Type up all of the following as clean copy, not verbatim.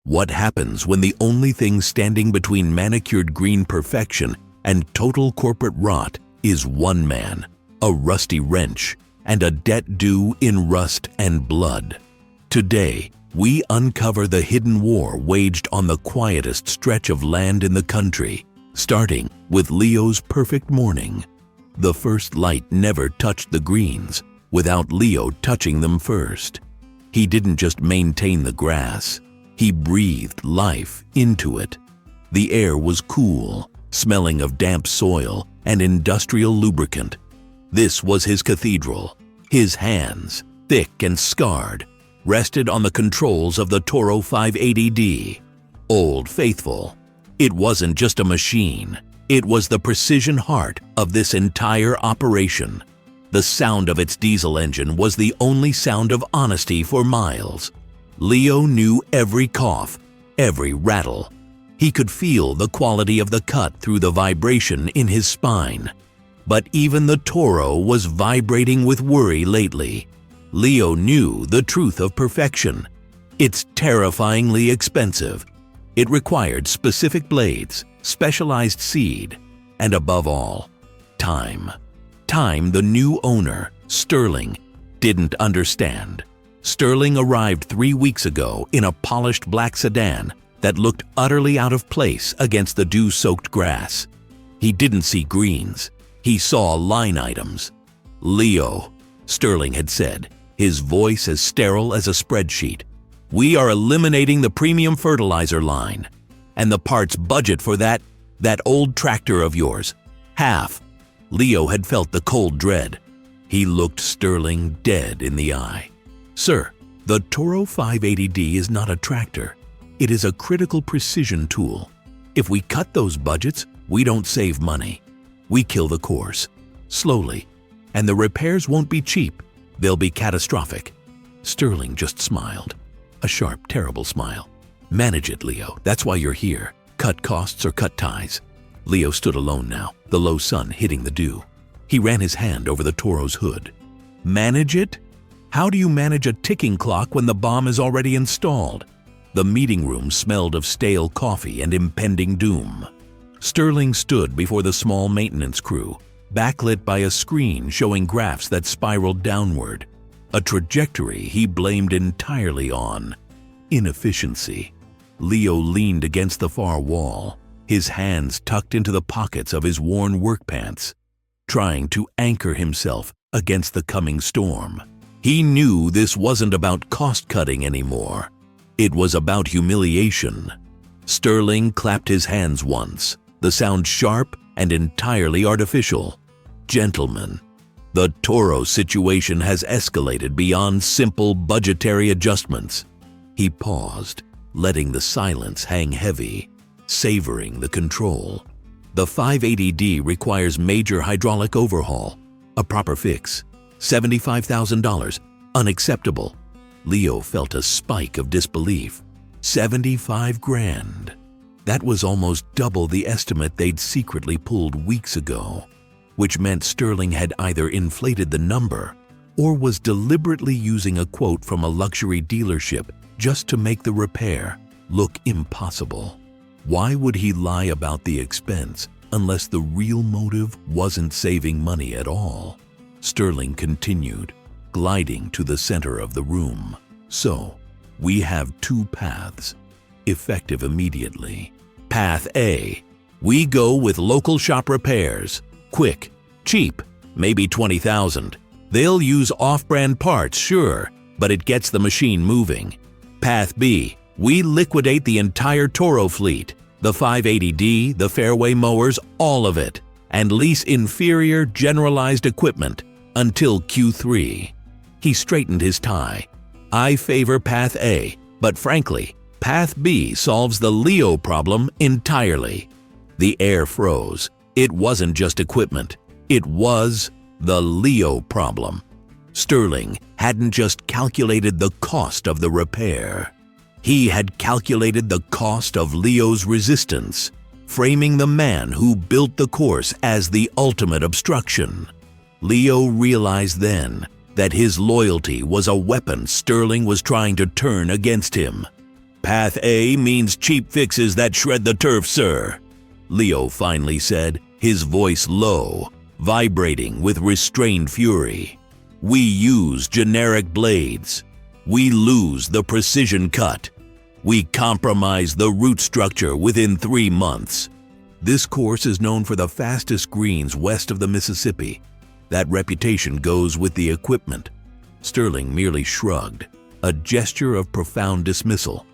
What happens when the only thing standing between manicured green perfection and total corporate rot is one man, a rusty wrench, and a debt due in rust and blood? Today, we uncover the hidden war waged on the quietest stretch of land in the country, starting with Leo's perfect morning. The first light never touched the greens without Leo touching them first. He didn't just maintain the grass, he breathed life into it. The air was cool, smelling of damp soil and industrial lubricant. This was his cathedral. His hands, thick and scarred, rested on the controls of the Toro 580D. Old Faithful. It wasn't just a machine. It was the precision heart of this entire operation. The sound of its diesel engine was the only sound of honesty for miles. Leo knew every cough, every rattle. He could feel the quality of the cut through the vibration in his spine. But even the Toro was vibrating with worry lately. Leo knew the truth of perfection. It's terrifyingly expensive. It required specific blades, specialized seed, and above all, time. Time the new owner, Sterling, didn't understand. Sterling arrived 3 weeks ago in a polished black sedan that looked utterly out of place against the dew-soaked grass. He didn't see greens. He saw line items. "Leo," Sterling had said, his voice as sterile as a spreadsheet, "we are eliminating the premium fertilizer line. And the parts budget for that old tractor of yours. Half." Leo had felt the cold dread. He looked Sterling dead in the eye. "Sir, the Toro 580D is not a tractor. It is a critical precision tool. If we cut those budgets, we don't save money. We kill the course, slowly, and the repairs won't be cheap. They'll be catastrophic." Sterling just smiled. A sharp, terrible smile. "Manage it, Leo. That's why you're here. Cut costs or cut ties." Leo stood alone now, the low sun hitting the dew. He ran his hand over the Toro's hood. "Manage it? How do you manage a ticking clock when the bomb is already installed?" The meeting room smelled of stale coffee and impending doom. Sterling stood before the small maintenance crew, backlit by a screen showing graphs that spiraled downward, a trajectory he blamed entirely on inefficiency. Leo leaned against the far wall, his hands tucked into the pockets of his worn work pants, trying to anchor himself against the coming storm. He knew this wasn't about cost-cutting anymore. It was about humiliation. Sterling clapped his hands once, the sound sharp and entirely artificial. "Gentlemen, the Toro situation has escalated beyond simple budgetary adjustments." He paused, letting the silence hang heavy, savoring the control. "The 580D requires major hydraulic overhaul, a proper fix. $75,000, unacceptable." Leo felt a spike of disbelief. 75 grand. That was almost double the estimate they'd secretly pulled weeks ago, which meant Sterling had either inflated the number or was deliberately using a quote from a luxury dealership just to make the repair look impossible. Why would he lie about the expense unless the real motive wasn't saving money at all? Sterling continued, gliding to the center of the room. "So, we have two paths, effective immediately. Path A, we go with local shop repairs. Quick, cheap, maybe $20,000. They'll use off-brand parts, sure, but it gets the machine moving. Path B, we liquidate the entire Toro fleet, the 580D, the fairway mowers, all of it, and lease inferior generalized equipment until Q3. He straightened his tie. "I favor Path A, but frankly, Path B solves the Leo problem entirely." The air froze. It wasn't just equipment. It was the Leo problem. Sterling hadn't just calculated the cost of the repair. He had calculated the cost of Leo's resistance, framing the man who built the course as the ultimate obstruction. Leo realized then that his loyalty was a weapon Sterling was trying to turn against him. "Path A means cheap fixes that shred the turf, sir," Leo finally said, his voice low, vibrating with restrained fury. "We use generic blades. We lose the precision cut. We compromise the root structure within 3 months. This course is known for the fastest greens west of the Mississippi. That reputation goes with the equipment." Sterling merely shrugged, a gesture of profound dismissal.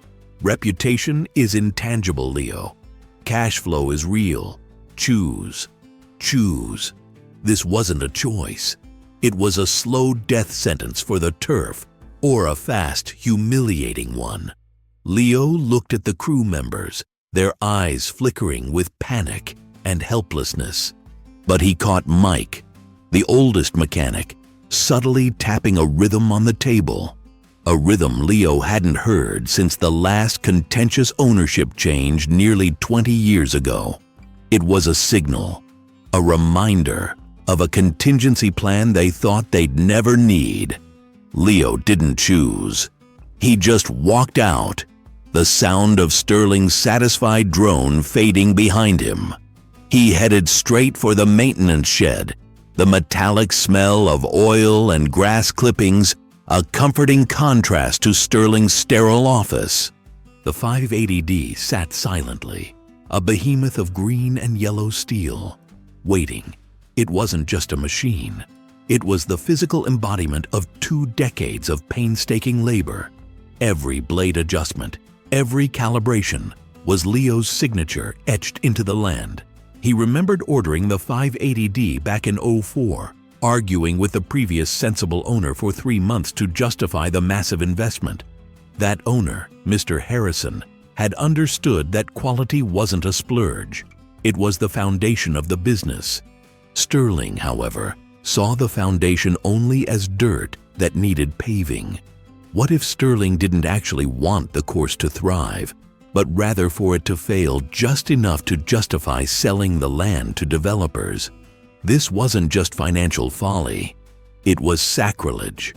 "Reputation is intangible, Leo. Cash flow is real. Choose. Choose." This wasn't a choice. It was a slow death sentence for the turf, or a fast, humiliating one. Leo looked at the crew members, their eyes flickering with panic and helplessness. But he caught Mike, the oldest mechanic, subtly tapping a rhythm on the table. A rhythm Leo hadn't heard since the last contentious ownership change nearly 20 years ago. It was a signal, a reminder of a contingency plan they thought they'd never need. Leo didn't choose. He just walked out, the sound of Sterling's satisfied drone fading behind him. He headed straight for the maintenance shed, the metallic smell of oil and grass clippings a comforting contrast to Sterling's sterile office. The 580D sat silently, a behemoth of green and yellow steel, waiting. It wasn't just a machine. It was the physical embodiment of 2 decades of painstaking labor. Every blade adjustment, every calibration was Leo's signature etched into the land. He remembered ordering the 580D back in '04, arguing with the previous sensible owner for 3 months to justify the massive investment. That owner, Mr. Harrison, had understood that quality wasn't a splurge. It was the foundation of the business. Sterling, however, saw the foundation only as dirt that needed paving. What if Sterling didn't actually want the course to thrive, but rather for it to fail just enough to justify selling the land to developers? This wasn't just financial folly. It was sacrilege.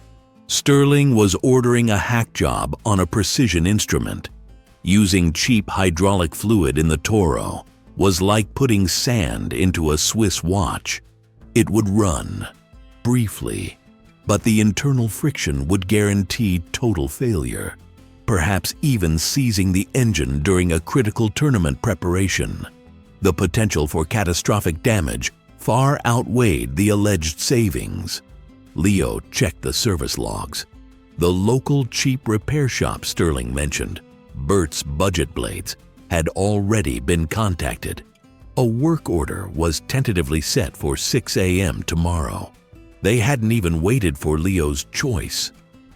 Sterling was ordering a hack job on a precision instrument. Using cheap hydraulic fluid in the Toro was like putting sand into a Swiss watch. It would run, briefly, but the internal friction would guarantee total failure, perhaps even seizing the engine during a critical tournament preparation. The potential for catastrophic damage far outweighed the alleged savings. Leo checked the service logs. The local cheap repair shop Sterling mentioned, Bert's Budget Blades, had already been contacted. A work order was tentatively set for 6 a.m. tomorrow. They hadn't even waited for Leo's choice.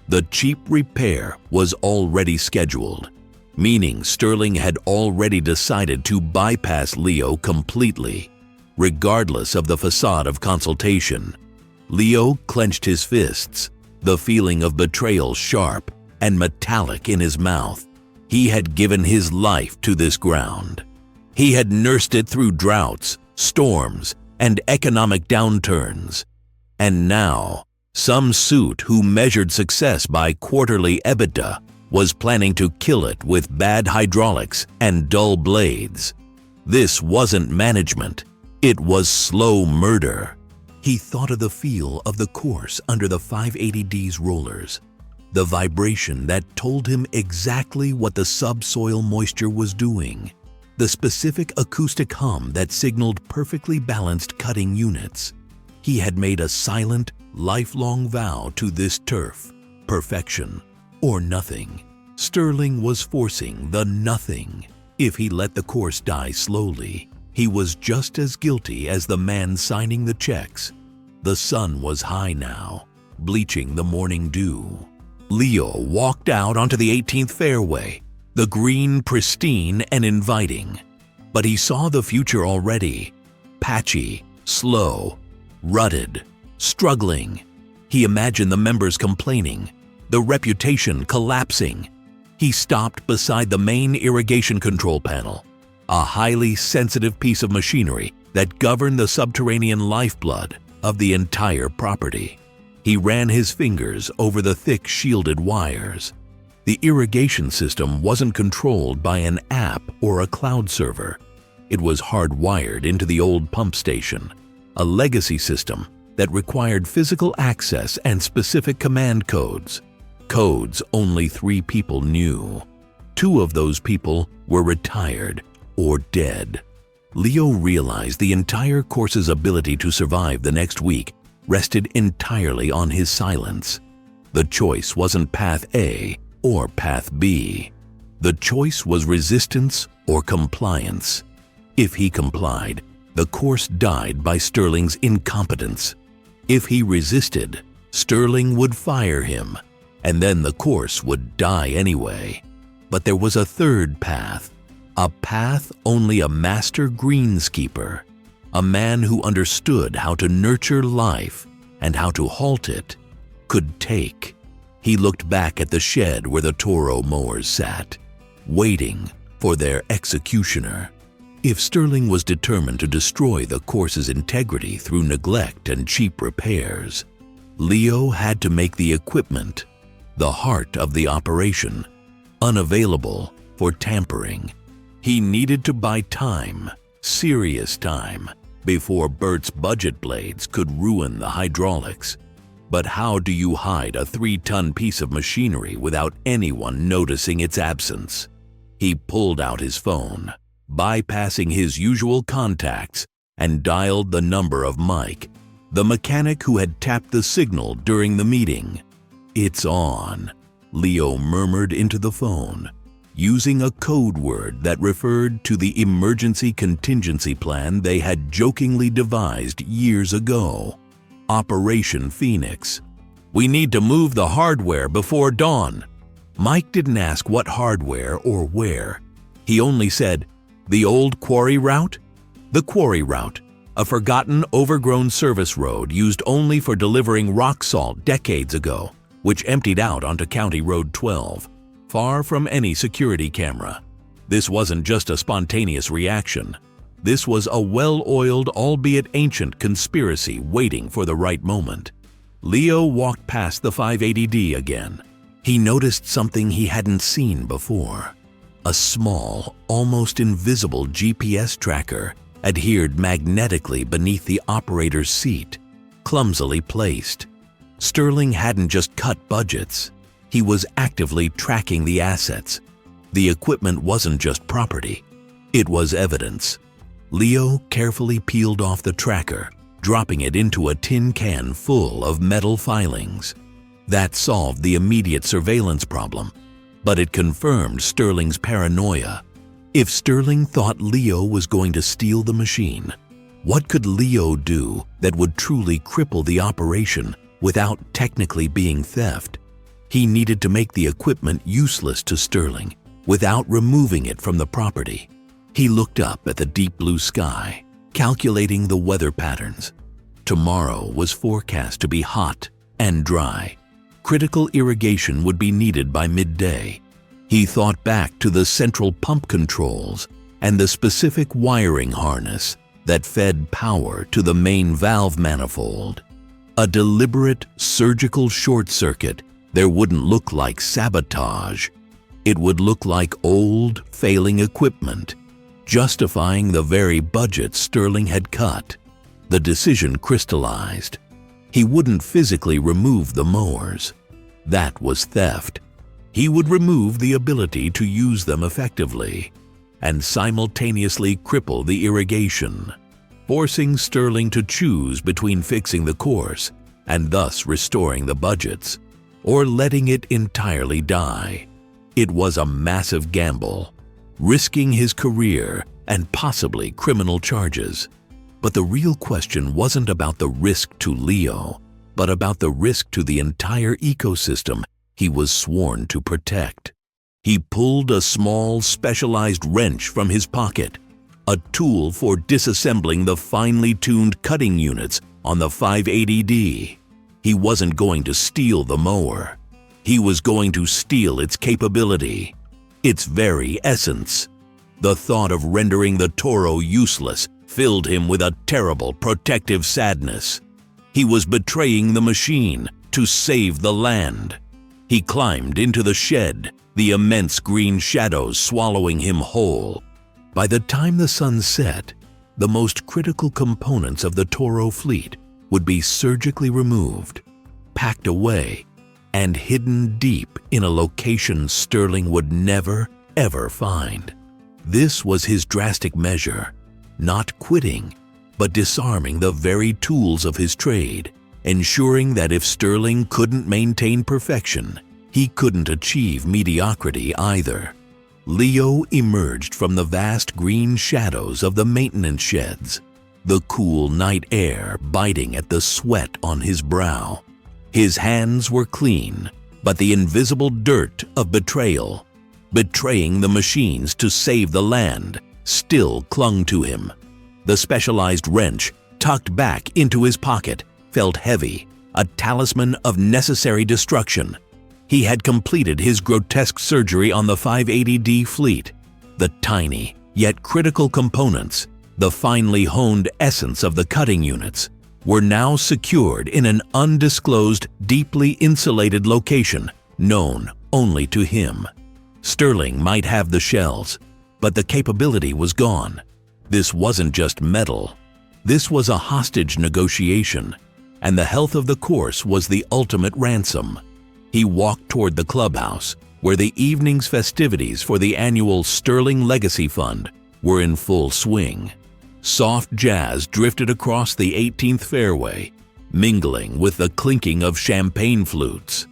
The cheap repair was already scheduled, meaning Sterling had already decided to bypass Leo completely, regardless of the facade of consultation. Leo clenched his fists, the feeling of betrayal sharp and metallic in his mouth. He had given his life to this ground. He had nursed it through droughts, storms, and economic downturns. And now, some suit who measured success by quarterly EBITDA was planning to kill it with bad hydraulics and dull blades. This wasn't management. It was slow murder. He thought of the feel of the course under the 580D's rollers, the vibration that told him exactly what the subsoil moisture was doing, the specific acoustic hum that signaled perfectly balanced cutting units. He had made a silent, lifelong vow to this turf: perfection or nothing. Sterling was forcing the nothing. If he let the course die slowly, he was just as guilty as the man signing the checks. The sun was high now, bleaching the morning dew. Leo walked out onto the 18th fairway, the green pristine and inviting. But he saw the future already: patchy, slow, rutted, struggling. He imagined the members complaining, the reputation collapsing. He stopped beside the main irrigation control panel, a highly sensitive piece of machinery that governed the subterranean lifeblood of the entire property. He ran his fingers over the thick shielded wires. The irrigation system wasn't controlled by an app or a cloud server. It was hardwired into the old pump station, a legacy system that required physical access and specific command codes. Codes only 3 people knew. 2 of those people were retired or dead. Leo realized the entire course's ability to survive the next week rested entirely on his silence. The choice wasn't Path A or Path B. The choice was resistance or compliance. If he complied, the course died by Sterling's incompetence. If he resisted, Sterling would fire him, and then the course would die anyway. But there was a third path, a path only a master greenskeeper, a man who understood how to nurture life and how to halt it, could take. He looked back at the shed where the Toro mowers sat, waiting for their executioner. If Sterling was determined to destroy the course's integrity through neglect and cheap repairs, Leo had to make the equipment, the heart of the operation, unavailable for tampering. He needed to buy time, serious time, before Bert's budget blades could ruin the hydraulics. But how do you hide a 3-ton piece of machinery without anyone noticing its absence? He pulled out his phone, bypassing his usual contacts, and dialed the number of Mike, the mechanic who had tapped the signal during the meeting. "It's on," Leo murmured into the phone, using a code word that referred to the emergency contingency plan they had jokingly devised years ago. Operation Phoenix. "We need to move the hardware before dawn." Mike didn't ask what hardware or where. He only said, "The old quarry route?" The quarry route, a forgotten, overgrown service road used only for delivering rock salt decades ago, which emptied out onto County Road 12, far from any security camera. This wasn't just a spontaneous reaction. This was a well-oiled, albeit ancient conspiracy waiting for the right moment. Leo walked past the 580D again. He noticed something he hadn't seen before. A small, almost invisible GPS tracker adhered magnetically beneath the operator's seat, clumsily placed. Sterling hadn't just cut budgets. He was actively tracking the assets. The equipment wasn't just property. It was evidence. Leo carefully peeled off the tracker, dropping it into a tin can full of metal filings. That solved the immediate surveillance problem, but it confirmed Sterling's paranoia. If Sterling thought Leo was going to steal the machine, what could Leo do that would truly cripple the operation without technically being theft? He needed to make the equipment useless to Sterling without removing it from the property. He looked up at the deep blue sky, calculating the weather patterns. Tomorrow was forecast to be hot and dry. Critical irrigation would be needed by midday. He thought back to the central pump controls and the specific wiring harness that fed power to the main valve manifold. A deliberate surgical short circuit there wouldn't look like sabotage. It would look like old, failing equipment, justifying the very budget Sterling had cut. The decision crystallized. He wouldn't physically remove the mowers. That was theft. He would remove the ability to use them effectively and simultaneously cripple the irrigation, forcing Sterling to choose between fixing the course and thus restoring the budgets, or letting it entirely die. It was a massive gamble, risking his career and possibly criminal charges. But the real question wasn't about the risk to Leo, but about the risk to the entire ecosystem he was sworn to protect. He pulled a small, specialized wrench from his pocket, a tool for disassembling the finely tuned cutting units on the 580D. He wasn't going to steal the mower. He was going to steal its capability, its very essence. The thought of rendering the Toro useless filled him with a terrible protective sadness. He was betraying the machine to save the land. He climbed into the shed, the immense green shadows swallowing him whole. By the time the sun set, the most critical components of the Toro fleet would be surgically removed, packed away, and hidden deep in a location Sterling would never, ever find. This was his drastic measure, not quitting, but disarming the very tools of his trade, ensuring that if Sterling couldn't maintain perfection, he couldn't achieve mediocrity either. Leo emerged from the vast green shadows of the maintenance sheds, the cool night air biting at the sweat on his brow. His hands were clean, but the invisible dirt of betrayal, betraying the machines to save the land, still clung to him. The specialized wrench, tucked back into his pocket, felt heavy, a talisman of necessary destruction. He had completed his grotesque surgery on the 580D fleet. The tiny, yet critical components, the finely honed essence of the cutting units, were now secured in an undisclosed, deeply insulated location known only to him. Sterling might have the shells, but the capability was gone. This wasn't just metal. This was a hostage negotiation, and the health of the course was the ultimate ransom. He walked toward the clubhouse, where the evening's festivities for the annual Sterling Legacy Fund were in full swing. Soft jazz drifted across the 18th fairway, mingling with the clinking of champagne flutes.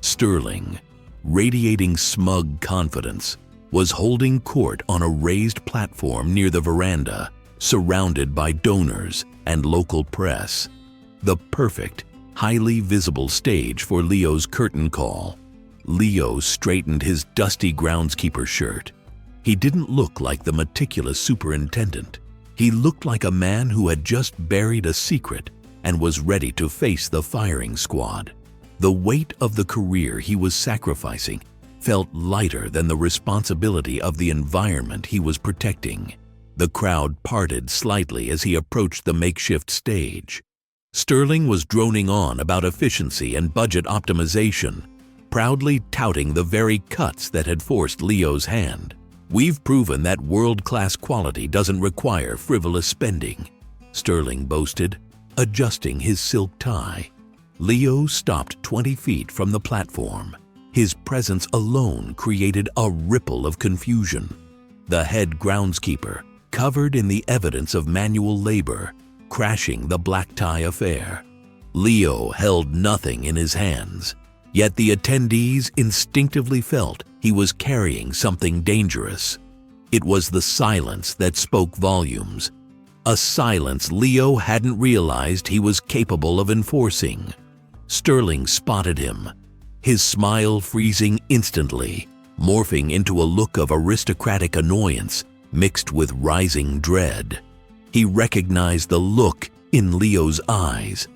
Sterling, radiating smug confidence, was holding court on a raised platform near the veranda, surrounded by donors and local press. The perfect, highly visible stage for Leo's curtain call. Leo straightened his dusty groundskeeper shirt. He didn't look like the meticulous superintendent. He looked like a man who had just buried a secret and was ready to face the firing squad. The weight of the career he was sacrificing felt lighter than the responsibility of the environment he was protecting. The crowd parted slightly as he approached the makeshift stage. Sterling was droning on about efficiency and budget optimization, proudly touting the very cuts that had forced Leo's hand. "We've proven that world-class quality doesn't require frivolous spending," Sterling boasted, adjusting his silk tie. Leo stopped 20 feet from the platform. His presence alone created a ripple of confusion. The head groundskeeper, covered in the evidence of manual labor, crashing the black tie affair. Leo held nothing in his hands, yet the attendees instinctively felt he was carrying something dangerous. It was the silence that spoke volumes, a silence Leo hadn't realized he was capable of enforcing. Sterling spotted him, his smile freezing instantly, morphing into a look of aristocratic annoyance mixed with rising dread. He recognized the look in Leo's eyes,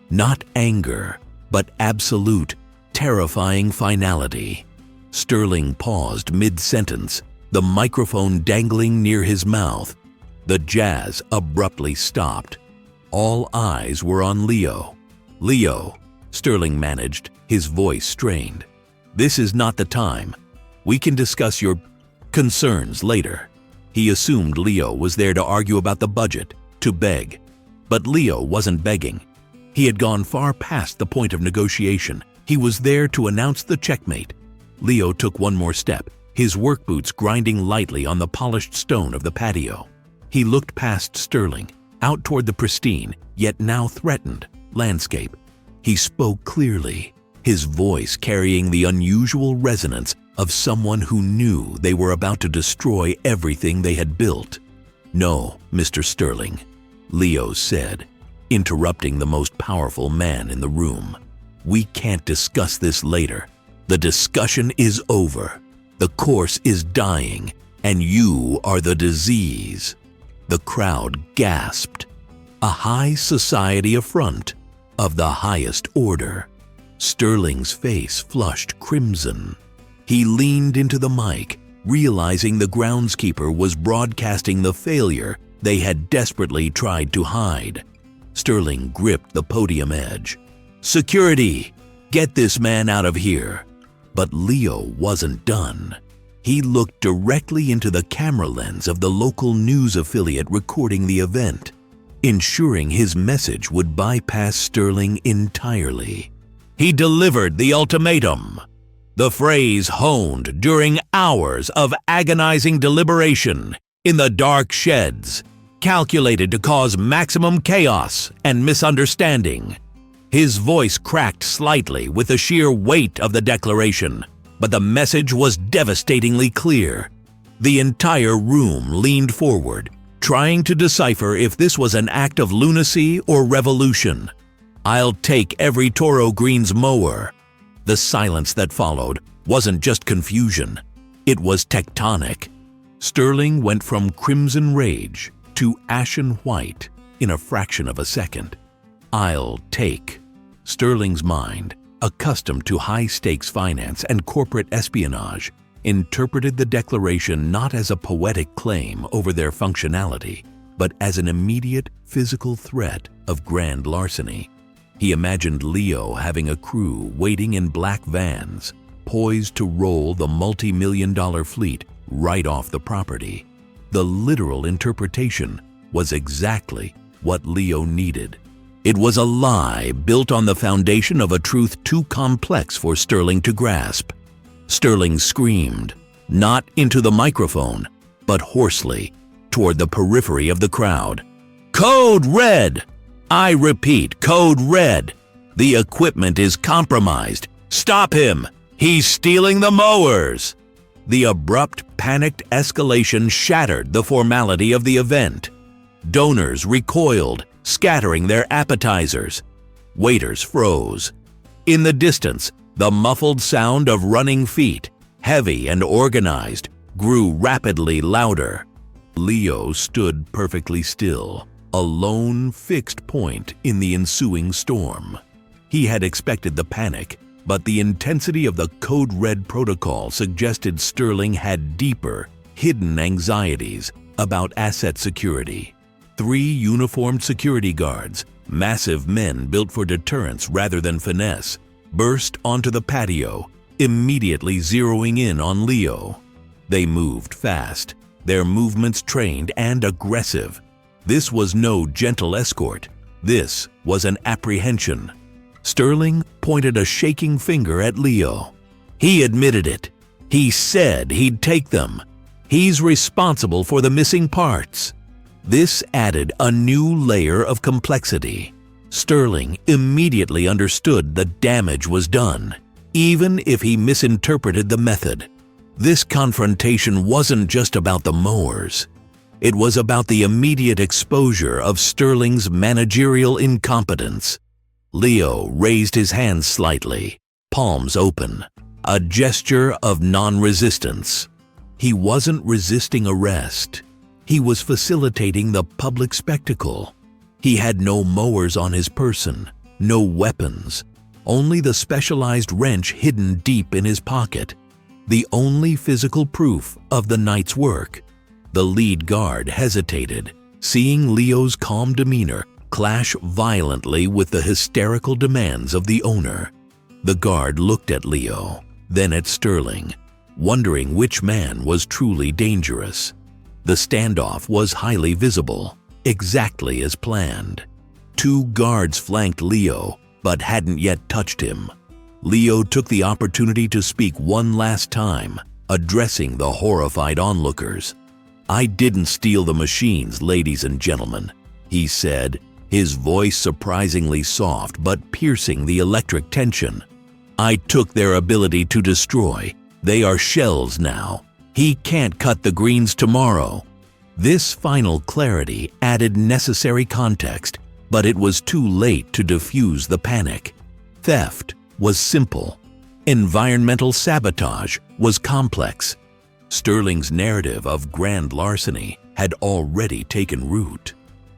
not anger, but absolute, terrifying finality. Sterling paused mid-sentence, the microphone dangling near his mouth. The jazz abruptly stopped. All eyes were on Leo. "Leo," Sterling managed, his voice strained. "This is not the time. We can discuss your concerns later." He assumed Leo was there to argue about the budget, to beg. But Leo wasn't begging. He had gone far past the point of negotiation. He was there to announce the checkmate. Leo took one more step, his work boots grinding lightly on the polished stone of the patio. He looked past Sterling, out toward the pristine, yet now threatened, landscape. He spoke clearly, his voice carrying the unusual resonance of someone who knew they were about to destroy everything they had built. "No, Mr. Sterling," Leo said, interrupting the most powerful man in the room. "We can't discuss this later. The discussion is over. The course is dying, and you are the disease." The crowd gasped. A high society affront of the highest order. Sterling's face flushed crimson. He leaned into the mic, realizing the groundskeeper was broadcasting the failure they had desperately tried to hide. Sterling gripped the podium edge. "Security! Get this man out of here!" But Leo wasn't done. He looked directly into the camera lens of the local news affiliate recording the event, ensuring his message would bypass Sterling entirely. He delivered the ultimatum. The phrase honed during hours of agonizing deliberation in the dark sheds, calculated to cause maximum chaos and misunderstanding. His voice cracked slightly with the sheer weight of the declaration, but the message was devastatingly clear. The entire room leaned forward, trying to decipher if this was an act of lunacy or revolution. "I'll take every Toro Greens Mower." The silence that followed wasn't just confusion, it was tectonic. Sterling went from crimson rage to ashen white in a fraction of a second. "I'll take." Sterling's mind, accustomed to high-stakes finance and corporate espionage, interpreted the declaration not as a poetic claim over their functionality, but as an immediate physical threat of grand larceny. He imagined Leo having a crew waiting in black vans, poised to roll the multi-million-dollar fleet right off the property. The literal interpretation was exactly what Leo needed. It was a lie built on the foundation of a truth too complex for Sterling to grasp. Sterling screamed, not into the microphone, but hoarsely, toward the periphery of the crowd. "Code Red! I repeat, Code Red! The equipment is compromised. Stop him! He's stealing the mowers!" The abrupt, panicked escalation shattered the formality of the event. Donors recoiled, scattering their appetizers. Waiters froze. In the distance, the muffled sound of running feet, heavy and organized, grew rapidly louder. Leo stood perfectly still, a lone, fixed point in the ensuing storm. He had expected the panic, but the intensity of the Code Red protocol suggested Sterling had deeper, hidden anxieties about asset security. 3 uniformed security guards, massive men built for deterrence rather than finesse, burst onto the patio, immediately zeroing in on Leo. They moved fast, their movements trained and aggressive. This was no gentle escort. This was an apprehension. Sterling pointed a shaking finger at Leo. He admitted it. He said he'd take them. He's responsible for the missing parts. This added a new layer of complexity. Sterling immediately understood the damage was done, even if he misinterpreted the method. This confrontation wasn't just about the mowers. It was about the immediate exposure of Sterling's managerial incompetence. Leo raised his hands slightly, palms open, a gesture of non-resistance. He wasn't resisting arrest. He was facilitating the public spectacle. He had no mowers on his person, no weapons, only the specialized wrench hidden deep in his pocket, the only physical proof of the night's work. The lead guard hesitated, seeing Leo's calm demeanor clash violently with the hysterical demands of the owner. The guard looked at Leo, then at Sterling, wondering which man was truly dangerous. The standoff was highly visible, exactly as planned. 2 guards flanked Leo, but hadn't yet touched him. Leo took the opportunity to speak one last time, addressing the horrified onlookers. "I didn't steal the machines, ladies and gentlemen," he said, his voice surprisingly soft but piercing the electric tension. "I took their ability to destroy. They are shells now. He can't cut the greens tomorrow." This final clarity added necessary context, but it was too late to diffuse the panic. Theft was simple. Environmental sabotage was complex. Sterling's narrative of grand larceny had already taken root.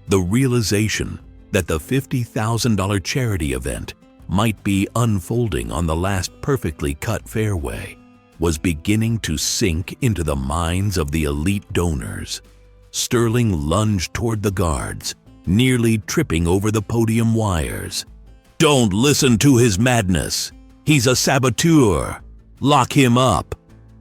The realization that the $50,000 charity event might be unfolding on the last perfectly cut fairway was beginning to sink into the minds of the elite donors. Sterling lunged toward the guards, nearly tripping over the podium wires. "Don't listen to his madness. He's a saboteur." Lock him up."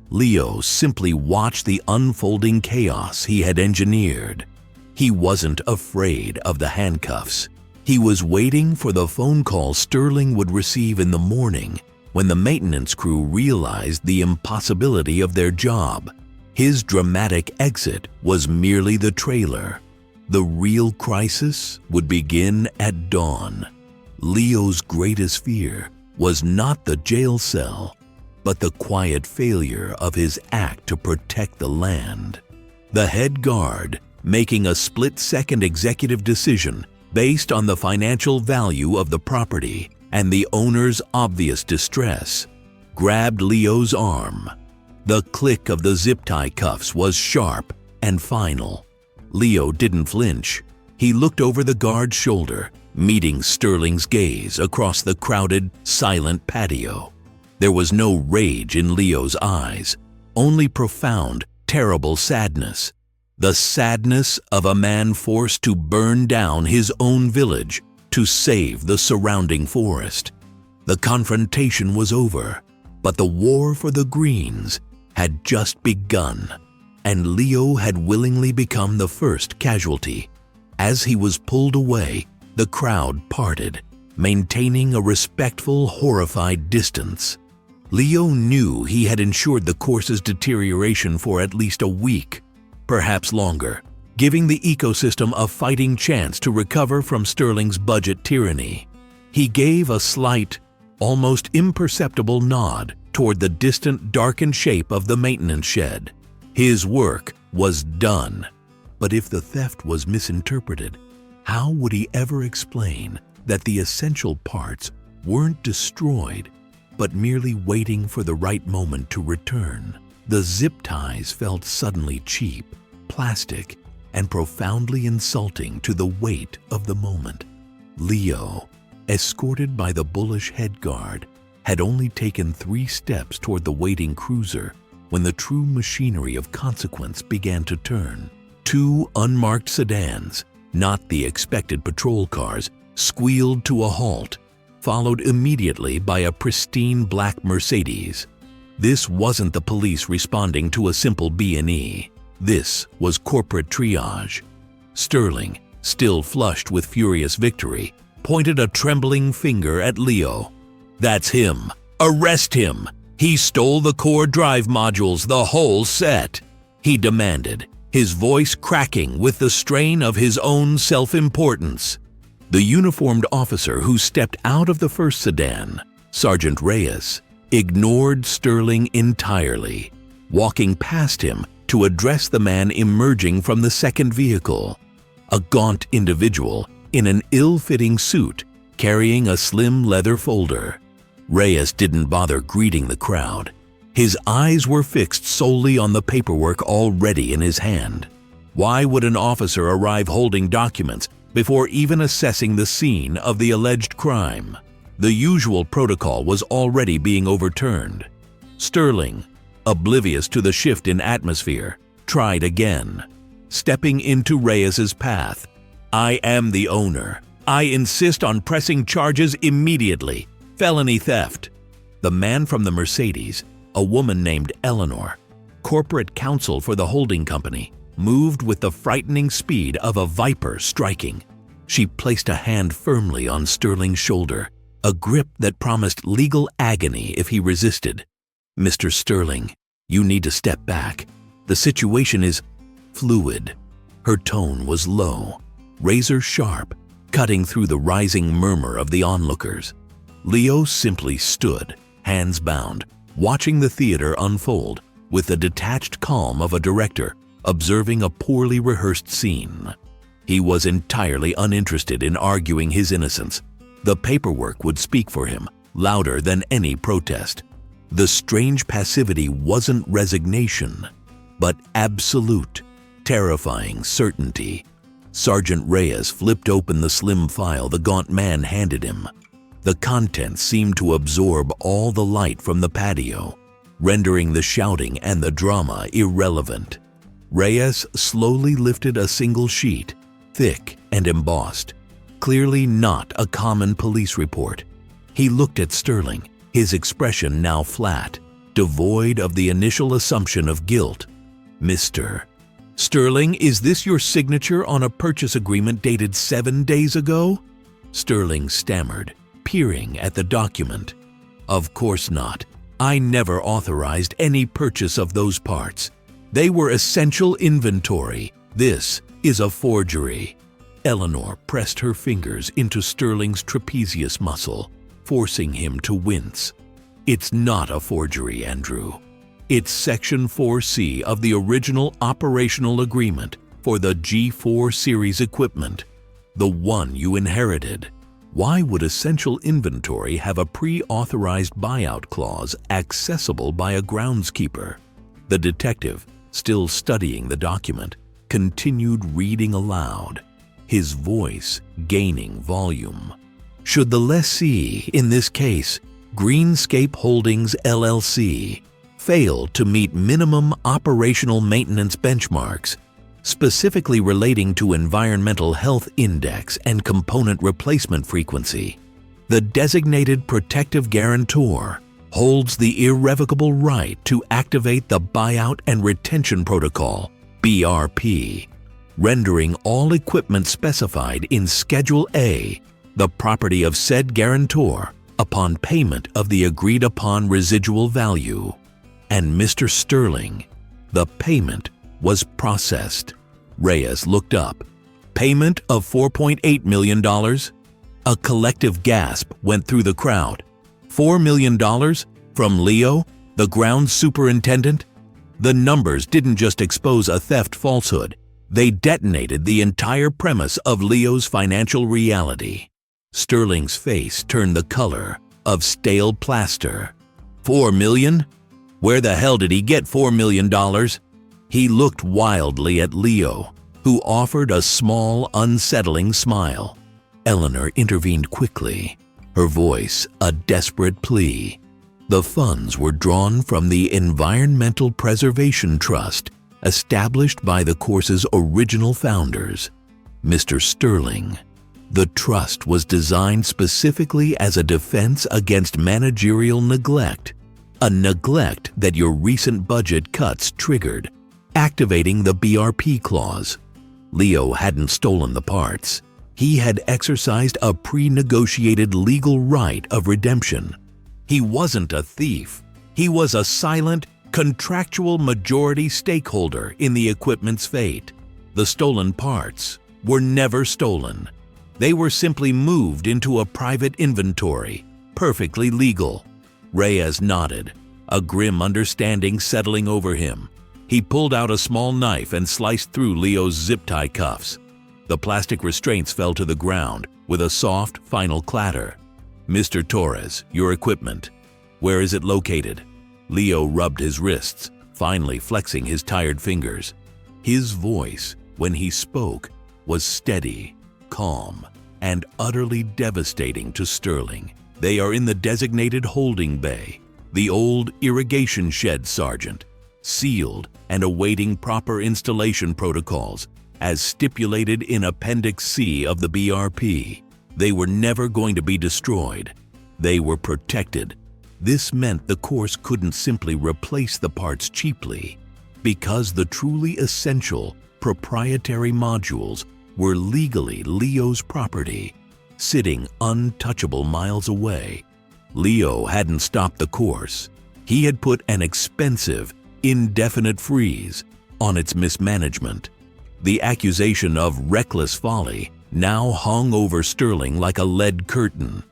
Leo simply watched the unfolding chaos he had engineered. He wasn't afraid of the handcuffs. He was waiting for the phone call Sterling would receive in the morning when the maintenance crew realized the impossibility of their job. His dramatic exit was merely the trailer. The real crisis would begin at dawn. Leo's greatest fear was not the jail cell, but the quiet failure of his act to protect the land. The head guard, making a split-second executive decision based on the financial value of the property and the owner's obvious distress, grabbed Leo's arm. The click of the zip-tie cuffs was sharp and final. Leo didn't flinch. He looked over the guard's shoulder, meeting Sterling's gaze across the crowded, silent patio. There was no rage in Leo's eyes, only profound, terrible sadness. The sadness of a man forced to burn down his own village to save the surrounding forest. The confrontation was over, but the war for the Greens had just begun, and Leo had willingly become the first casualty. As he was pulled away, the crowd parted, maintaining a respectful, horrified distance. Leo knew he had ensured the course's deterioration for at least a week, perhaps longer, giving the ecosystem a fighting chance to recover from Sterling's budget tyranny. He gave a slight, almost imperceptible nod toward the distant, darkened shape of the maintenance shed. His work was done. But if the theft was misinterpreted, how would he ever explain that the essential parts weren't destroyed, but merely waiting for the right moment to return? The zip ties felt suddenly cheap, plastic, and profoundly insulting to the weight of the moment. Leo, escorted by the bullish head guard, had only taken 3 steps toward the waiting cruiser when the true machinery of consequence began to turn. 2 unmarked sedans, not the expected patrol cars, squealed to a halt, followed immediately by a pristine black Mercedes. This wasn't the police responding to a simple B&E. This was corporate triage. Sterling, still flushed with furious victory, pointed a trembling finger at Leo. "That's him. Arrest him. He stole the core drive modules, the whole set," he demanded, his voice cracking with the strain of his own self-importance. The uniformed officer who stepped out of the first sedan, Sergeant Reyes, ignored Sterling entirely, walking past him to address the man emerging from the second vehicle, a gaunt individual in an ill-fitting suit carrying a slim leather folder. Reyes didn't bother greeting the crowd. His eyes were fixed solely on the paperwork already in his hand. Why would an officer arrive holding documents before even assessing the scene of the alleged crime? The usual protocol was already being overturned. Sterling, oblivious to the shift in atmosphere, tried again, stepping into Reyes's path. "I am the owner. I insist on pressing charges immediately. Felony theft." The man from the Mercedes, a woman named Eleanor, corporate counsel for the holding company, moved with the frightening speed of a viper striking. She placed a hand firmly on Sterling's shoulder, a grip that promised legal agony if he resisted. "Mr. Sterling, you need to step back. The situation is fluid." Her tone was low, razor sharp, cutting through the rising murmur of the onlookers. Leo simply stood, hands bound, watching the theater unfold with the detached calm of a director observing a poorly rehearsed scene. He was entirely uninterested in arguing his innocence. The paperwork would speak for him, louder than any protest. The strange passivity wasn't resignation, but absolute, terrifying certainty. Sergeant Reyes flipped open the slim file the gaunt man handed him. The contents seemed to absorb all the light from the patio, rendering the shouting and the drama irrelevant. Reyes slowly lifted a single sheet, thick and embossed, clearly not a common police report. He looked at Sterling, his expression now flat. devoid of the initial assumption of guilt. Mr. Sterling, is this your signature on a purchase agreement dated 7 days ago? Sterling stammered, peering at the document. Of course not. I never authorized any purchase of those parts. They were essential inventory. This is a forgery. Eleanor pressed her fingers into Sterling's trapezius muscle, forcing him to wince. It's not a forgery, Andrew. It's Section 4C of the original operational agreement for the G4 series equipment, the one you inherited. Why would essential inventory have a pre-authorized buyout clause accessible by a groundskeeper? The detective, still studying the document, continued reading aloud, his voice gaining volume. Should the lessee, in this case, Greenscape Holdings LLC, fail to meet minimum operational maintenance benchmarks, specifically relating to environmental health index and component replacement frequency, the designated protective guarantor holds the irrevocable right to activate the Buyout and Retention Protocol, BRP, rendering all equipment specified in Schedule A the property of said guarantor upon payment of the agreed-upon residual value. And Mr. Sterling, the payment was processed. Reyes looked up. Payment of $4.8 million? A collective gasp went through the crowd. $4 million? From Leo, the grounds superintendent? The numbers didn't just expose a theft falsehood. They detonated the entire premise of Leo's financial reality. Sterling's face turned the color of stale plaster. $4 million? Where the hell did he get $4 million? He looked wildly at Leo, who offered a small, unsettling smile. Eleanor intervened quickly, her voice a desperate plea. The funds were drawn from the Environmental Preservation Trust established by the course's original founders, Mr. Sterling. The trust was designed specifically as a defense against managerial neglect, a neglect that your recent budget cuts triggered, activating the BRP clause. Leo hadn't stolen the parts. He had exercised a pre-negotiated legal right of redemption. He wasn't a thief. He was a silent, contractual majority stakeholder in the equipment's fate. The stolen parts were never stolen. They were simply moved into a private inventory, perfectly legal. Reyes nodded, a grim understanding settling over him. He pulled out a small knife and sliced through Leo's zip-tie cuffs. The plastic restraints fell to the ground with a soft, final clatter. Mr. Torres, your equipment. Where is it located? Leo rubbed his wrists, finally flexing his tired fingers. His voice, when he spoke, was steady, calm, and utterly devastating to Sterling. They are in the designated holding bay, the old irrigation shed, Sergeant, sealed and awaiting proper installation protocols, as stipulated in Appendix C of the BRP. They were never going to be destroyed. They were protected. This meant the course couldn't simply replace the parts cheaply, because the truly essential proprietary modules were legally Leo's property, sitting untouchable miles away. Leo hadn't stopped the course. He had put an expensive, indefinite freeze on its mismanagement. The accusation of reckless folly now hung over Sterling like a lead curtain.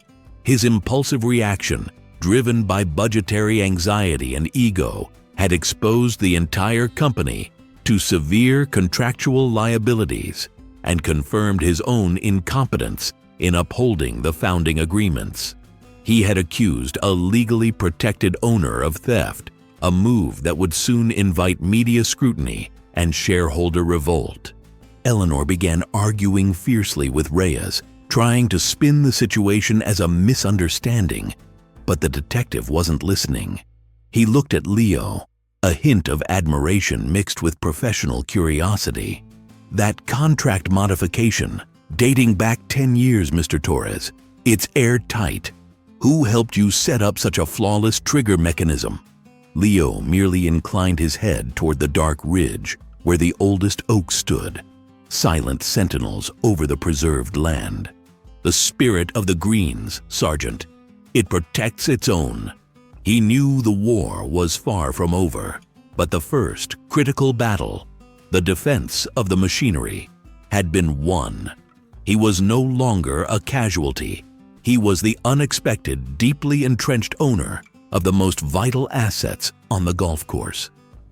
His impulsive reaction, driven by budgetary anxiety and ego, had exposed the entire company to severe contractual liabilities and confirmed his own incompetence in upholding the founding agreements. He had accused a legally protected owner of theft, a move that would soon invite media scrutiny and shareholder revolt. Eleanor began arguing fiercely with Reyes, trying to spin the situation as a misunderstanding, but the detective wasn't listening. He looked at Leo, a hint of admiration mixed with professional curiosity. That contract modification, dating back 10 years, Mr. Torres, it's airtight. Who helped you set up such a flawless trigger mechanism? Leo merely inclined his head toward the dark ridge where the oldest oak stood, silent sentinels over the preserved land. The spirit of the Greens, Sergeant. It protects its own. He knew the war was far from over, but the first critical battle, the defense of the machinery, had been won. He was no longer a casualty. He was the unexpected, deeply entrenched owner of the most vital assets on the golf course.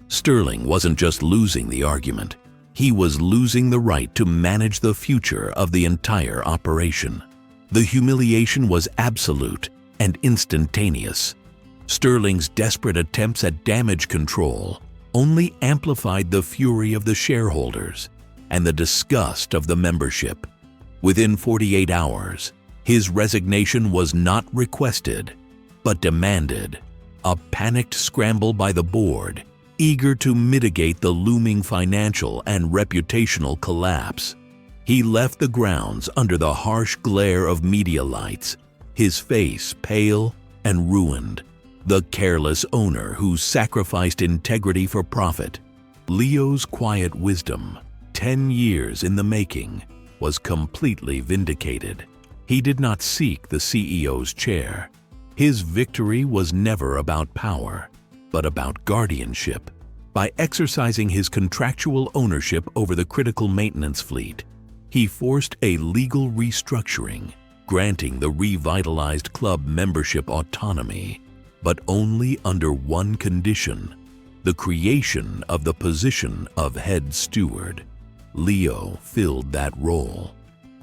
Sterling wasn't just losing the argument. He was losing the right to manage the future of the entire operation. The humiliation was absolute and instantaneous. Sterling's desperate attempts at damage control only amplified the fury of the shareholders and the disgust of the membership. Within 48 hours, his resignation was not requested, but demanded. A panicked scramble by the board, eager to mitigate the looming financial and reputational collapse. He left the grounds under the harsh glare of media lights, his face pale and ruined. The careless owner who sacrificed integrity for profit. Leo's quiet wisdom, 10 years in the making, was completely vindicated. He did not seek the CEO's chair. His victory was never about power, but about guardianship. By exercising his contractual ownership over the critical maintenance fleet, he forced a legal restructuring, granting the revitalized club membership autonomy, but only under one condition: the creation of the position of head steward. Leo filled that role.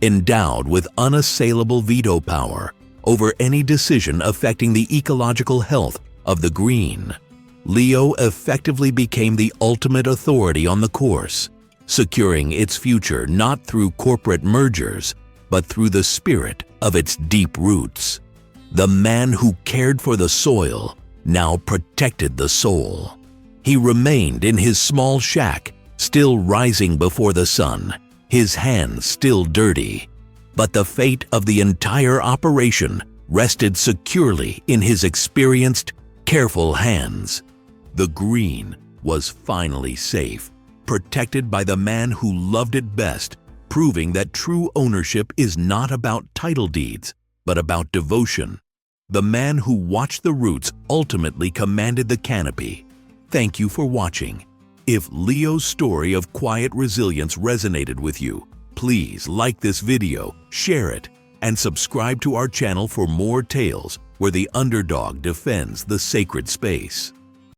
Endowed with unassailable veto power over any decision affecting the ecological health of the green, Leo effectively became the ultimate authority on the course, securing its future not through corporate mergers, but through the spirit of its deep roots. The man who cared for the soil now protected the soul. He remained in his small shack, still rising before the sun, his hands still dirty. But the fate of the entire operation rested securely in his experienced, careful hands. The green was finally safe, protected by the man who loved it best, proving that true ownership is not about title deeds, but about devotion. The man who watched the roots ultimately commanded the canopy. Thank you for watching. If Leo's story of quiet resilience resonated with you, please like this video, share it, and subscribe to our channel for more tales where the underdog defends the sacred space.